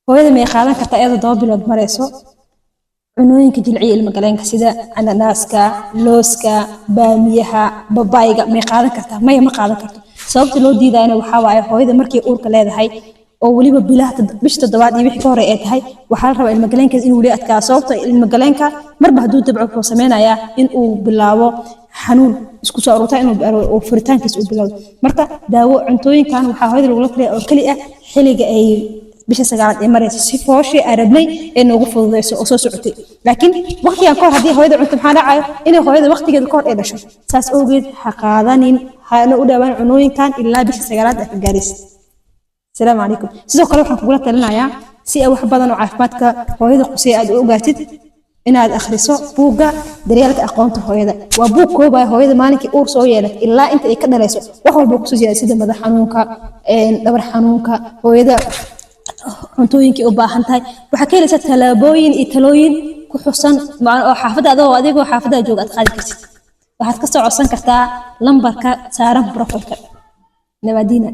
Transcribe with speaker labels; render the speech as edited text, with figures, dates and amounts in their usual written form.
Speaker 1: hooyada may qaadan kartaa iyadoo 2 bilood marayso cunooyinka jilciye ilma galeenka sida ananaaska looska baamiyaha babaayga may qaadan kartaa maya ma qaadan karto sababta loo diidayna waxa waaye hooyada markii uurka leedahay oo waliba bilaha bish toddobaad iyo wixii ka hore ay tahay waxa la rabaa ilma galeenka inuu wali adkaa sababta ilma galeenka marba hadduu dabco wuxuu sameeyaa in uu bilaabo xanuun isku soo aruurta inuu furitaankiisa uu bilaabo marka daawo cuntooyinkan waxa hooyada lagu leeyahay oo kali ah xilliga ay bisha 9aad ee marayso si fooshi arabnay ee noogu fududeyso oo soo socotay laakiin waqtigan ka hor hadii hooyada cunto maxaa dhacayo inay hooyada waqtigeeda ka hor ay dhasho saas awgeed ha qaadanin hana u dhaawaan cunooyinkan ilaa bisha 9aad ka gaaraysid السلام عليكم sidoo kale waxaan kugu talinayaa si ay wax badan oo caafimaadka hooyada qusay aad u ogaatid inaad akhriso buugga daryeelka aqoonta hooyada waa buug koobay hooyada maalinkii uur soo yeelatay ilaa inta ay ka dhalayso wax walba ku soo jeeday sida madax xanuunka dhabar xanuunka hooyada cuntooyinkii u baahan tahay waxa ka helaysaa talaabooyin iyo talooyin ku xusan oo xaafadda adigoo xaafadda jooga aad qaadi kartid waxaad ka soo codsan kartaa lambarka saaran profilka nabadina